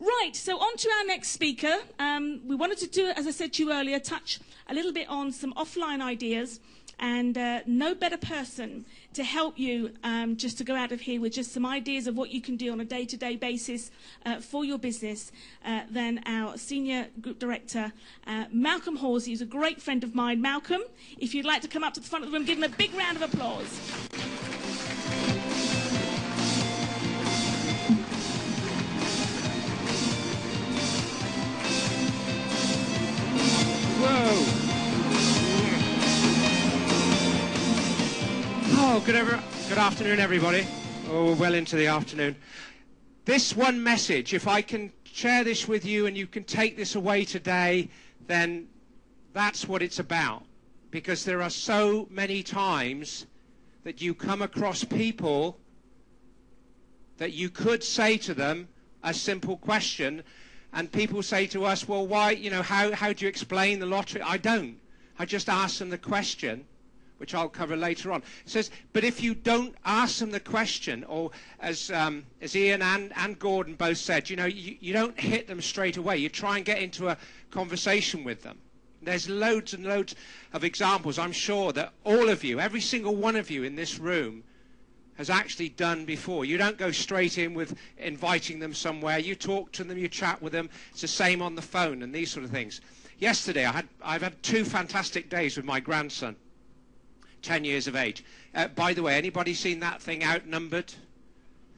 Right, so on to our next speaker. We wanted to do, as I said to you earlier, touch a little bit on some offline ideas, and no better person to help you just to go out of here with just some ideas of what you can do on a day-to-day basis for your business than our Senior Group Director, Malcolm Horsey, who's a great friend of mine. Malcolm, if you'd like to come up to the front of the room, give him a big round of applause. Whoa! Oh, good afternoon, everybody. Oh, we're well into the afternoon. This one message, if I can share this with you and you can take this away today, then that's what it's about. Because there are so many times that you come across people that you could say to them a simple question, and people say to us, well, why, how do you explain the lottery? I don't. I just ask them the question, which I'll cover later on. It says, but if you don't ask them the question, or as Ian and Gordon both said, you don't hit them straight away. You try and get into a conversation with them. There's loads and loads of examples, I'm sure, that all of you, every single one of you in this room, has actually done before. You don't go straight in with inviting them somewhere. You talk to them, you chat with them. It's the same on the phone and these sort of things. Yesterday, I've had 2 fantastic days with my grandson, 10 years of age. By the way, anybody seen that thing, Outnumbered?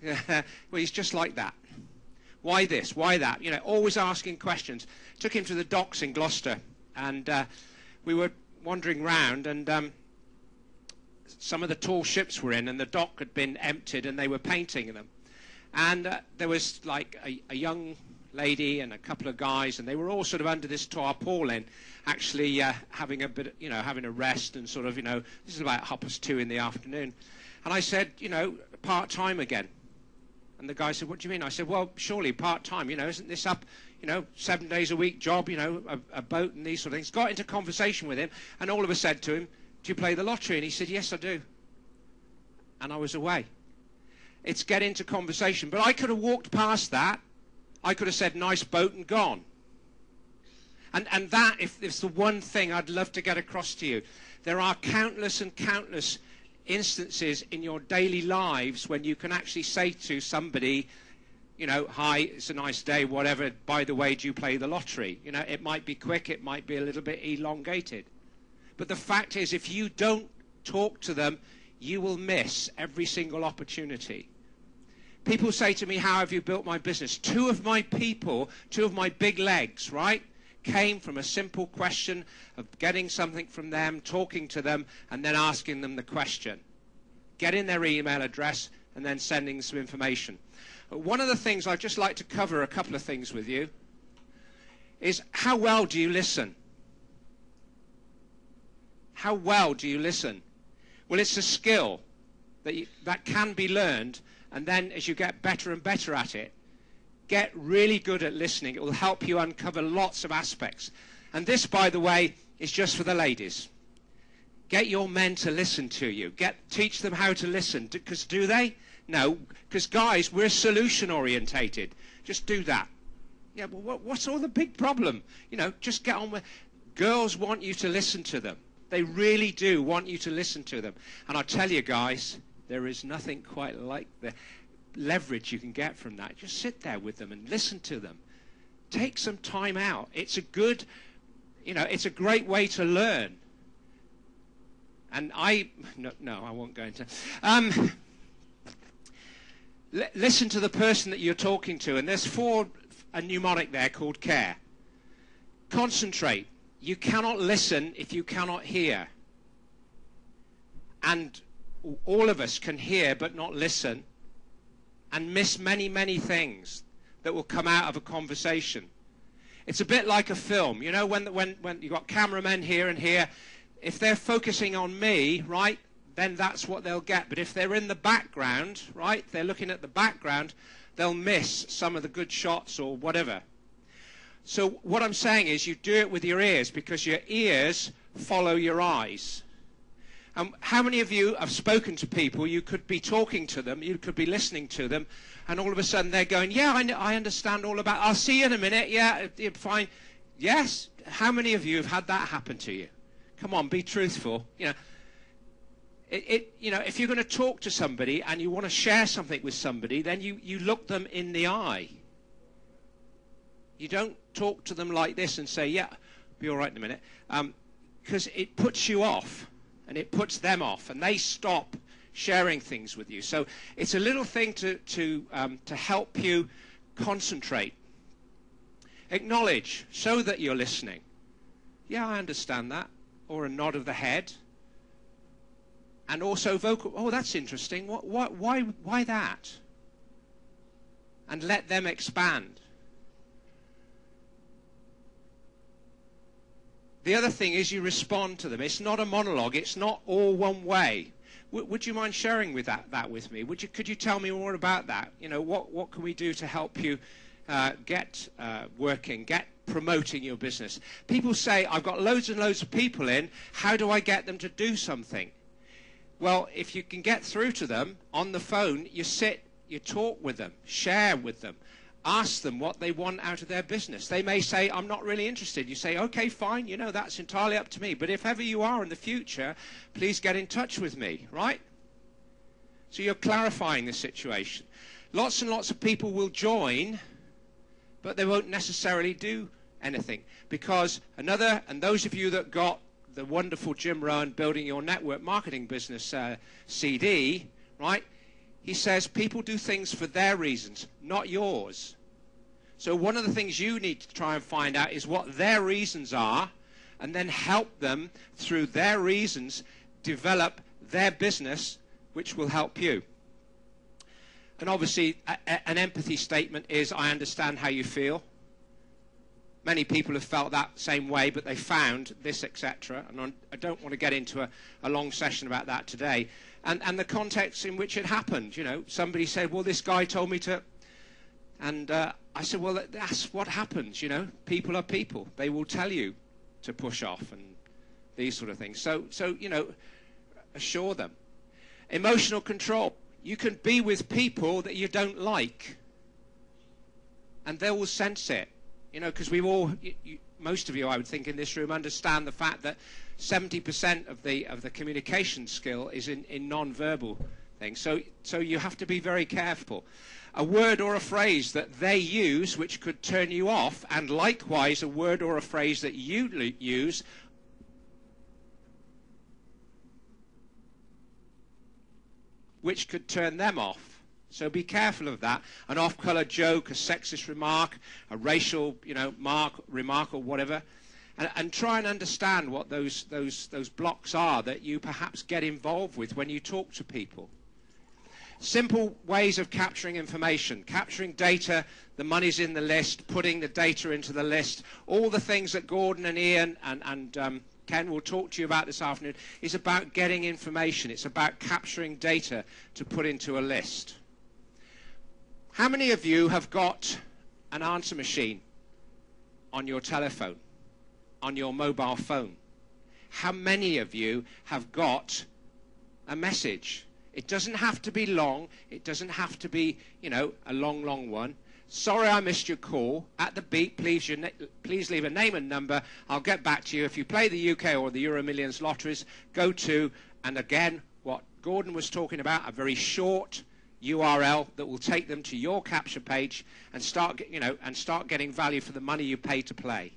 Well, he's just like that. Why this? Why that? Always asking questions. Took him to the docks in Gloucester, and we were wandering round, and some of the tall ships were in, and the dock had been emptied, and they were painting them. And there was like a young lady and a couple of guys, and they were all sort of under this tarpaulin, actually having a bit, having a rest, and sort of, this is about 2:30 in the afternoon. And I said, part-time again. And the guy said, what do you mean? I said, well, surely part-time, isn't this up, 7 days a week job, a boat and these sort of things. Got into conversation with him, and all of us said to him, do you play the lottery? And he said, yes, I do. And I was away. It's get into conversation. But I could have walked past that. I could have said, nice boat, and gone. And that, if it's the one thing I'd love to get across to you, there are countless and countless instances in your daily lives when you can actually say to somebody, hi, it's a nice day, whatever, by the way, do you play the lottery? It might be quick, it might be a little bit elongated. But the fact is, if you don't talk to them, you will miss every single opportunity. People say to me, how have you built my business? 2 of my people, 2 of my big legs, right, came from a simple question of getting something from them, talking to them, and then asking them the question. Getting their email address and then sending some information. But one of the things I'd just like to cover, a couple of things with you, is how well do you listen? How well do you listen? Well, it's a skill that can be learned, and then as you get better and better at it, get really good at listening. It will help you uncover lots of aspects. And this, by the way, is just for the ladies. Get your men to listen to you. Teach them how to listen. Because do they? No. Because guys, we're solution orientated. Just do that. Yeah, well, what's all the big problem? Just get on with. Girls want you to listen to them. They really do want you to listen to them. And I tell you guys, there is nothing quite like the leverage you can get from that. Just sit there with them and listen to them. Take some time out. It's a good, it's a great way to learn. And I won't go into. Listen to the person that you're talking to. And there's a mnemonic there called CARE. Concentrate. You cannot listen if you cannot hear. And all of us can hear but not listen and miss many, many things that will come out of a conversation. It's a bit like a film. When you've got cameramen here and here, if they're focusing on me, right, then that's what they'll get. But if they're in the background, right, they're looking at the background, they'll miss some of the good shots or whatever. So what I'm saying is you do it with your ears, because your ears follow your eyes. How many of you have spoken to people, you could be talking to them, you could be listening to them, and all of a sudden they're going, yeah, I understand all about, I'll see you in a minute, yeah, fine. Yes? How many of you have had that happen to you? Come on, be truthful. You know, if you're going to talk to somebody and you want to share something with somebody, then you look them in the eye. You don't talk to them like this and say, yeah, be all right in a minute, because it puts you off and it puts them off and they stop sharing things with you. So it's a little thing to help you concentrate. Acknowledge, show that you're listening. Yeah, I understand that. Or a nod of the head. And also vocal, oh, that's interesting. Why that? And let them expand. The other thing is you respond to them. It's not a monologue. It's not all one way. Would you mind sharing with that with me? Could you tell me more about that? You know, what can we do to help you get working, get promoting your business? People say, I've got loads and loads of people in. How do I get them to do something? Well, if you can get through to them on the phone, you sit, you talk with them, share with them. Ask them what they want out of their business. They may say, I'm not really interested. You say, okay, fine, you know, that's entirely up to me. But if ever you are in the future, please get in touch with me, right? So you're clarifying the situation. Lots and lots of people will join, but they won't necessarily do anything. Because and those of you that got the wonderful Jim Rohn Building Your Network Marketing Business CD, right? He says people do things for their reasons, not yours. So one of the things you need to try and find out is what their reasons are, and then help them through their reasons develop their business, which will help you. And obviously, an empathy statement is, I understand how you feel. Many people have felt that same way, but they found this, etc. And I don't want to get into a long session about that today. And the context in which it happened. You know, somebody said, well, this guy told me to... And I said, well, that's what happens, you know. People are people. They will tell you to push off and these sort of things. So you know, assure them. Emotional control. You can be with people that you don't like. And they will sense it. You know, because we've all... most of you, I would think, in this room understand the fact that 70% of the communication skill is in non-verbal things. So you have to be very careful. A word or a phrase that they use which could turn you off, and likewise a word or a phrase that you use which could turn them off. So be careful of that. An off-color joke, a sexist remark, a racial, you know, remark or whatever. And try and understand what those blocks are that you perhaps get involved with when you talk to people. Simple ways of capturing information. Capturing data, the money's in the list, putting the data into the list. All the things that Gordon and Ian and Ken will talk to you about this afternoon is about getting information. It's about capturing data to put into a list. How many of you have got an answer machine on your telephone, on your mobile phone? How many of you have got a message? It doesn't have to be long. It doesn't have to be, you know, a long, long one. Sorry I missed your call. At the beep, please leave a name and number. I'll get back to you. If you play the UK or the Euro Millions lotteries, go to, and again, what Gordon was talking about, a very short URL that will take them to your capture page and start getting value for the money you pay to play.